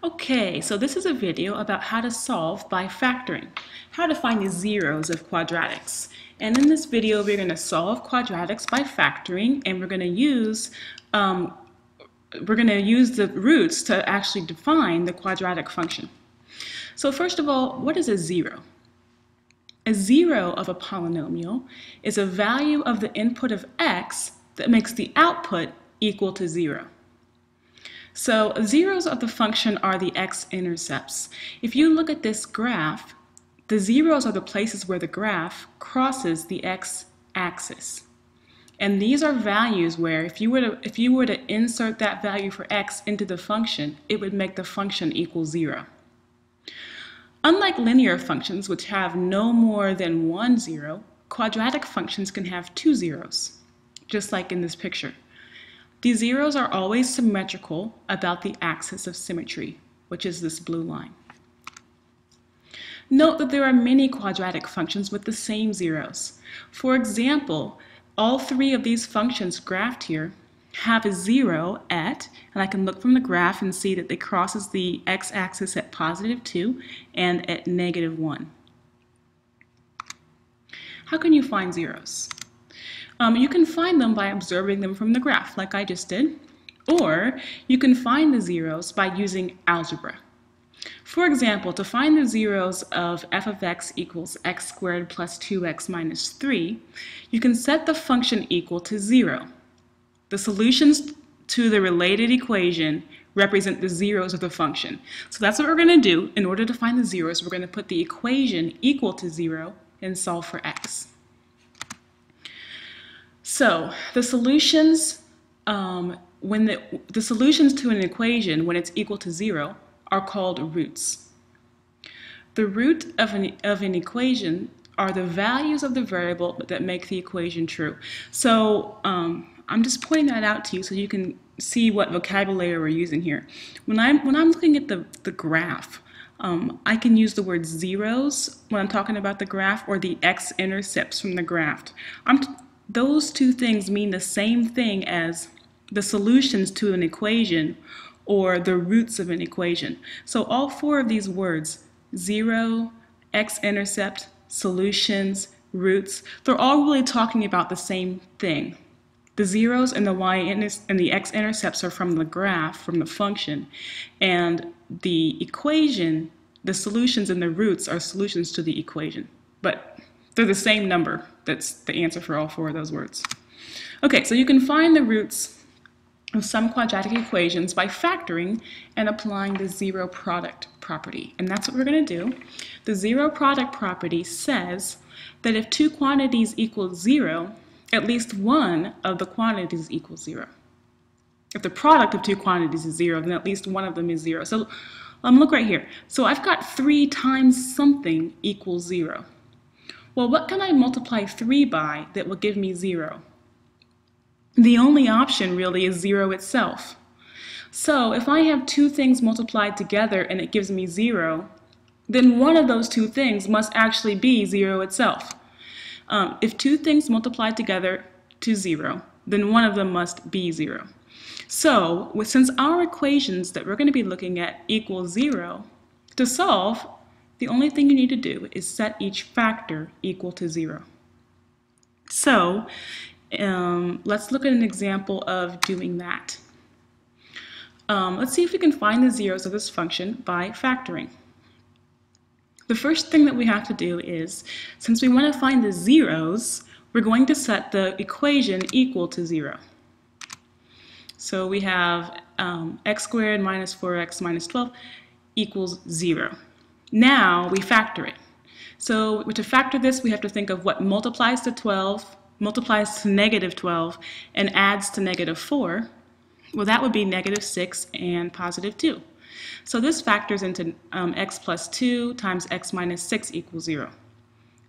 Okay, so this is a video about how to solve by factoring, how to find the zeros of quadratics. And in this video, we're going to solve quadratics by factoring, and we're going to use the roots to actually define the quadratic function. So first of all, what is a zero? A zero of a polynomial is a value of the input of x that makes the output equal to 0. So zeros of the function are the x-intercepts. If you look at this graph, the zeros are the places where the graph crosses the x-axis. And these are values where if you were to insert that value for x into the function, it would make the function equal 0. Unlike linear functions, which have no more than one zero, quadratic functions can have two zeros, just like in this picture. These zeros are always symmetrical about the axis of symmetry, which is this blue line. Note that there are many quadratic functions with the same zeros. For example, all three of these functions graphed here have a zero at, and I can look from the graph and see that it crosses the x-axis at +2 and at -1. How can you find zeros? You can find them by observing them from the graph, like I just did, or you can find the zeros by using algebra. For example, to find the zeros of f of x equals x squared plus 2x minus 3, you can set the function equal to 0. The solutions to the related equation represent the zeros of the function. So that's what we're going to do. In order to find the zeros, we're going to put the equation equal to 0 and solve for x. So the solutions, the solutions to an equation when it's equal to 0 are called roots. The root of an equation are the values of the variable that make the equation true. So I'm just pointing that out to you so you can see what vocabulary we're using here. When I'm looking at the graph, I can use the word zeros when I'm talking about the graph, or the x-intercepts from the graph. Those two things mean the same thing as the solutions to an equation or the roots of an equation. So all four of these words, zero, x-intercept, solutions, roots, they're all really talking about the same thing. The zeros and the x-intercepts are from the graph, from the function, and the equation, the solutions and the roots are solutions to the equation. But they're the same number. That's the answer for all four of those words. Okay, so you can find the roots of some quadratic equations by factoring and applying the zero product property. And that's what we're going to do. The zero product property says that if two quantities equal 0, at least one of the quantities equals 0. If the product of two quantities is 0, then at least one of them is 0. So look right here. So I've got 3 times something equals 0. Well, what can I multiply 3 by that will give me 0? The only option really is 0 itself. So if I have two things multiplied together and it gives me 0, then one of those two things must actually be 0 itself. If two things multiply together to 0, then one of them must be 0. So since our equations that we're going to be looking at equal 0, to solve, the only thing you need to do is set each factor equal to 0. So let's look at an example of doing that. Let's see if we can find the zeros of this function by factoring. The first thing that we have to do is, since we want to find the zeros, we're going to set the equation equal to 0. So we have x squared minus 4x minus 12 equals 0. Now we factor it. So to factor this, we have to think of what multiplies to 12, multiplies to -12, and adds to -4. Well, that would be -6 and +2. So this factors into x plus 2 times x minus 6 equals 0.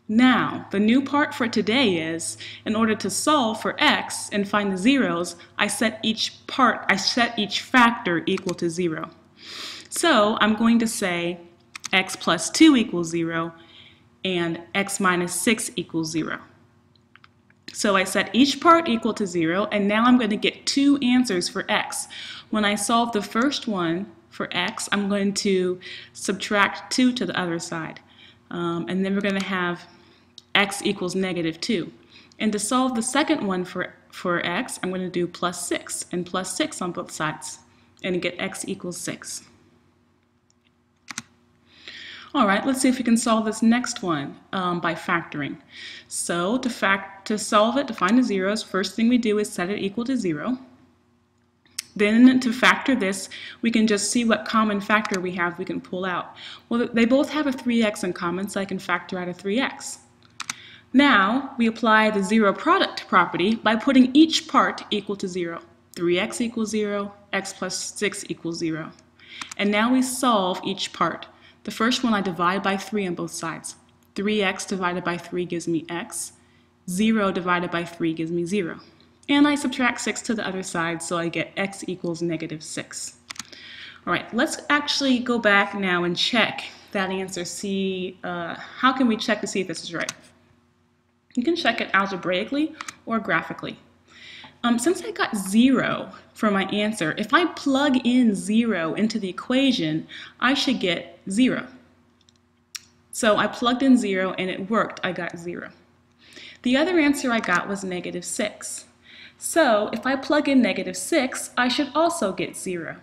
Now, the new part for today is, in order to solve for x and find the zeros, I set each factor equal to 0. So I'm going to say x plus 2 equals 0 and x minus 6 equals 0. So I set each part equal to 0, and now I'm going to get two answers for x. When I solve the first one, for x, I'm going to subtract 2 to the other side. And then we're going to have x equals negative 2. And to solve the second one for x, I'm going to do plus 6 and plus 6 on both sides and get x equals 6. All right, let's see if we can solve this next one by factoring. So to solve it, to find the zeros, first thing we do is set it equal to 0. Then to factor this, we can just see what common factor we have we can pull out. Well, they both have a 3x in common, so I can factor out a 3x. Now we apply the zero product property by putting each part equal to 0. 3x equals 0, x plus 6 equals 0. And now we solve each part. The first one I divide by 3 on both sides. 3x divided by 3 gives me x. 0 divided by 3 gives me 0. And I subtract 6 to the other side, so I get x equals negative 6. All right, let's actually go back now and check that answer. See, how can we check to see if this is right? You can check it algebraically or graphically. Since I got 0 for my answer, if I plug in 0 into the equation, I should get 0. So I plugged in 0 and it worked. I got 0. The other answer I got was negative 6. So if I plug in negative 6, I should also get 0.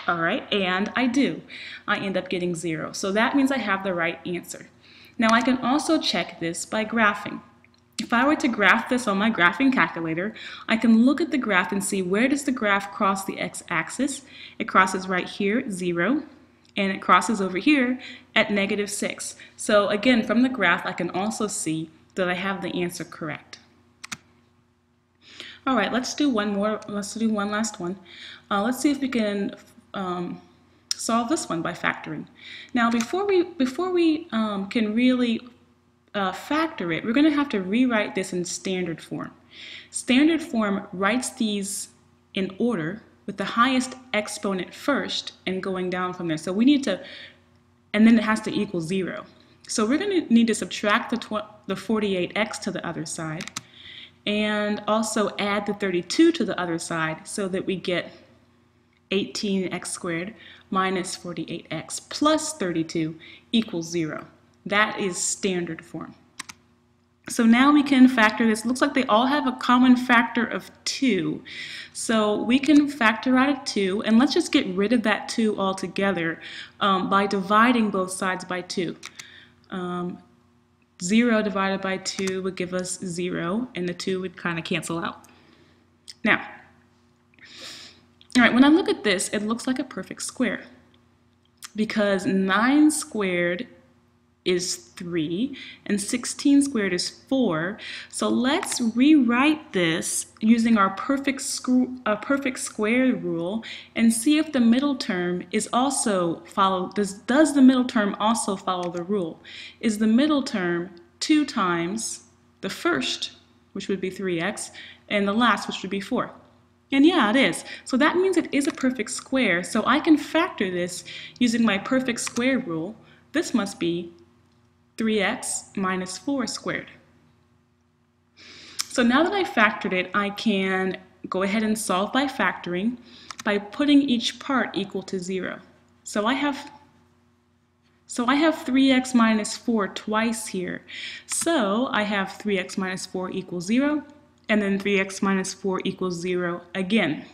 All right, and I do. I end up getting 0. So that means I have the right answer. Now I can also check this by graphing. If I were to graph this on my graphing calculator, I can look at the graph and see where does the graph cross the x-axis. It crosses right here at 0, and it crosses over here at negative 6. So again, from the graph, I can also see that I have the answer correct. All right, let's do one more. Let's do one last one. Let's see if we can solve this one by factoring. Now, before we can really factor it, we're going to have to rewrite this in standard form. Standard form writes these in order with the highest exponent first and going down from there. So we need to, and then it has to equal 0. So we're going to need to subtract the 48x to the other side and also add the 32 to the other side so that we get 18x squared minus 48x plus 32 equals 0. That is standard form. So now we can factor this. Looks like they all have a common factor of 2. So we can factor out a 2, and let's just get rid of that 2 altogether by dividing both sides by 2. 0 divided by 2 would give us 0, and the 2 would kind of cancel out. Now, all right, when I look at this, it looks like a perfect square because 9 squared is 3 and 16 squared is 4. So let's rewrite this using our perfect square rule and see if the middle term is also followed. Does the middle term also follow the rule? Is the middle term 2 times the first, which would be 3x, and the last, which would be 4? And yeah, it is. So that means it is a perfect square. So I can factor this using my perfect square rule. This must be 3x minus 4 squared. So now that I factored it, I can go ahead and solve by factoring by putting each part equal to 0. So I have 3x minus 4 twice here. So I have 3x minus 4 equals 0, and then 3x minus 4 equals 0 again.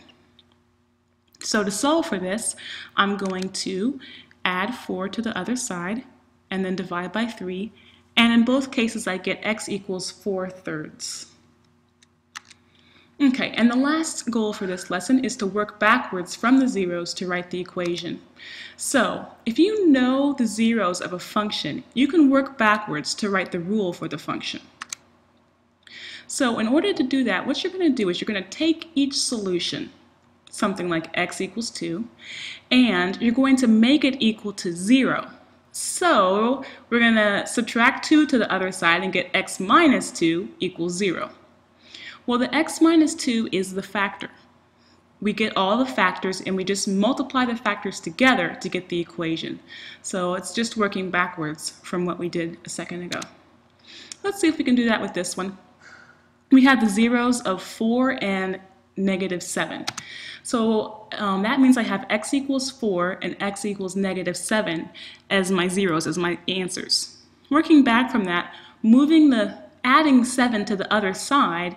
So to solve for this, I'm going to add 4 to the other side, and then divide by 3, and in both cases I get x equals 4/3. Okay, and the last goal for this lesson is to work backwards from the zeros to write the equation. So, if you know the zeros of a function, you can work backwards to write the rule for the function. So, in order to do that, what you're going to do is you're going to take each solution, something like x equals 2, and you're going to make it equal to 0. So we're going to subtract 2 to the other side and get x minus 2 equals 0. Well, the x minus 2 is the factor. We get all the factors and we just multiply the factors together to get the equation. So it's just working backwards from what we did a second ago. Let's see if we can do that with this one. We have the zeros of 4 and negative 7. So that means I have x equals 4 and x equals negative 7 as my zeros, as my answers. Working back from that, adding 7 to the other side,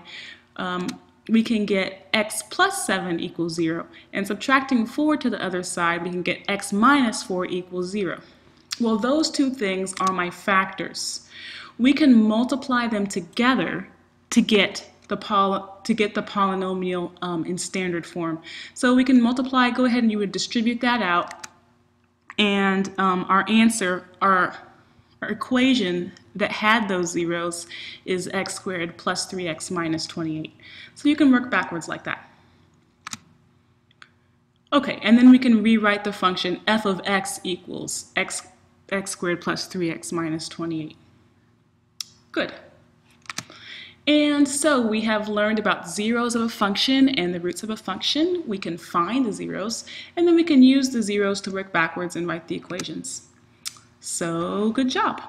we can get x plus 7 equals 0. And subtracting 4 to the other side, we can get x minus 4 equals 0. Well, those two things are my factors. We can multiply them together to get the polynomial in standard form. So we can multiply, go ahead and you would distribute that out, and our answer, our equation that had those zeros is x squared plus 3x minus 28. So you can work backwards like that. Okay, and then we can rewrite the function f of x equals x squared plus 3x minus 28. Good. And so we have learned about zeros of a function and the roots of a function. We can find the zeros, and then we can use the zeros to work backwards and write the equations. So good job.